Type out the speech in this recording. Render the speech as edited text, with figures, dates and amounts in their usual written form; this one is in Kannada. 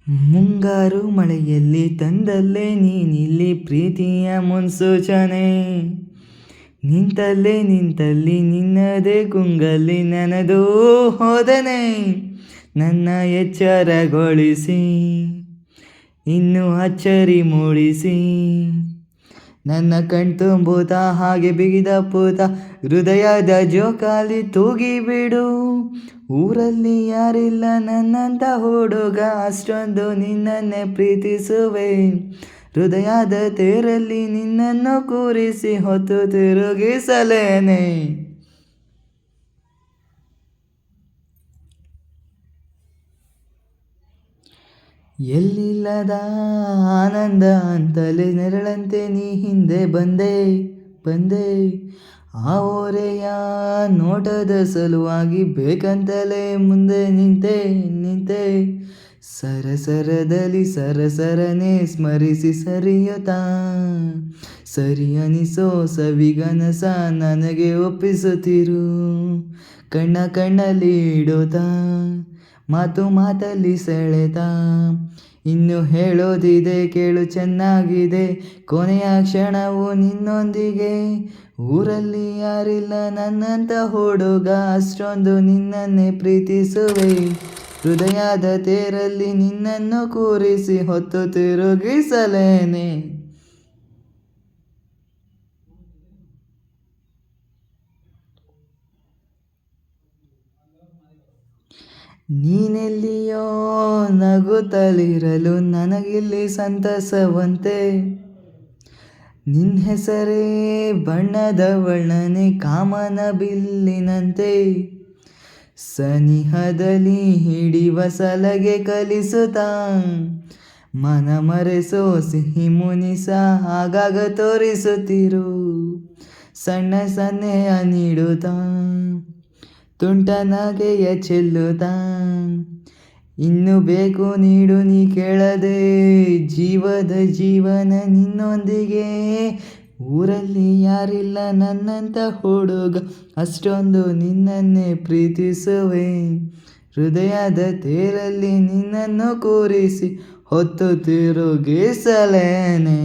ಮುಂಗಾರು ಮಳೆಯಲ್ಲಿ ತಂದಲ್ಲೇ ನೀನಿಲ್ಲಿ ಪ್ರೀತಿಯ ಮುನ್ಸೂಚನೆ. ನಿಂತಲ್ಲಿ ನಿನ್ನದೇ ಗುಂಗಲ್ಲಿ ನನದೂ ಹೋದನೆ. ನನ್ನ ಎಚ್ಚರಗೊಳಿಸಿ ಇನ್ನೂ ಅಚ್ಚರಿ ಮೂಡಿಸಿ, ನನ್ನ ಕಣ್ತುಂಬುತ್ತ ಹಾಗೆ ಬಿಗಿದ ಪೂತ ಹೃದಯದ ಜೋಕಾಲಿ ತೂಗಿಬಿಡು. ಊರಲ್ಲಿ ಯಾರಿಲ್ಲ ನನ್ನಂತ ಹುಡುಗ, ಅಷ್ಟೊಂದು ನಿನ್ನನ್ನೇ ಪ್ರೀತಿಸುವೆ. ಹೃದಯದ ತೇರಲ್ಲಿ ನಿನ್ನನ್ನು ಕೂರಿಸಿ ಹೊತ್ತು ತಿರುಗಿಸಲೇನೆ. ಎಲ್ಲಿಲ್ಲದ ಆನಂದ ಅಂತಲೇ ನೆರಳಂತೆ ನೀ ಹಿಂದೆ ಬಂದೆ. ಆ ಓರೆಯ ನೋಟದ ಸಲುವಾಗಿ ಬೇಕಂತಲೇ ಮುಂದೆ ನಿಂತೆ. ಸರಸರದಲ್ಲಿ ಸರಸರನೆ ಸ್ಮರಿಸಿ ಸರಿ ಅನಿಸೋ ಸವಿಗನಸ ನನಗೆ ಒಪ್ಪಿಸುತ್ತಿರು. ಕಣ್ಣಲ್ಲಿ ಇಡುತ್ತಾ ಮಾತಲ್ಲಿ ಸೆಳೆತ. ಇನ್ನು ಹೇಳೋದಿದೆ ಕೇಳು ಚೆನ್ನಾಗಿದೆ, ಕೊನೆಯ ಕ್ಷಣವು ನಿನ್ನೊಂದಿಗೆ. ಊರಲ್ಲಿ ಯಾರಿಲ್ಲ ನನ್ನಂತ ಹುಡುಗ, ಅಷ್ಟೊಂದು ನಿನ್ನನ್ನೇ ಪ್ರೀತಿಸುವೆ. ಹೃದಯದ ತೇರಲ್ಲಿ ನಿನ್ನನ್ನು ಕೂರಿಸಿ ಹೊತ್ತು ತಿರುಗಿಸಲೇನೆ. ನೀನೆಲ್ಲಿಯೋ ನಗುತ್ತಲಿರಲು ನನಗಿಲ್ಲಿ ಸಂತಸವಂತೆ. ನಿನ್ನ ಹೆಸರೇ ಬಣ್ಣದ ವರ್ಣನೆ ಕಾಮನ ಬಿಲ್ಲಿನಂತೆ. ಸನಿಹದಲ್ಲಿ ಹಿಡಿವ ಸಲಗೆ ಕಲಿಸುತ್ತಾ, ಮನ ಮರೆಸೋ ಸಿಹಿ ಮುನಿಸ ಆಗಾಗ ತೋರಿಸುತ್ತಿರು. ಸನ್ನೆಯ ನೀಡುತ್ತಾ ತುಂಟನಗೆಯ ಚೆಲ್ಲುತ್ತಾ, ಇನ್ನು ಬೇಕು ನೀಡು ನೀ ಕೇಳದೆ. ಜೀವದ ಜೀವನ ನಿನ್ನೊಂದಿಗೆ. ಊರಲ್ಲಿ ಯಾರಿಲ್ಲ ನನ್ನಂತ ಹುಡುಗ, ಅಷ್ಟೊಂದು ನಿನ್ನನ್ನೇ ಪ್ರೀತಿಸುವೆ. ಹೃದಯದ ತೇರಲ್ಲಿ ನಿನ್ನನ್ನು ಕೂರಿಸಿ ಹೊತ್ತು ತಿರುಗಿಸಲೇನೆ.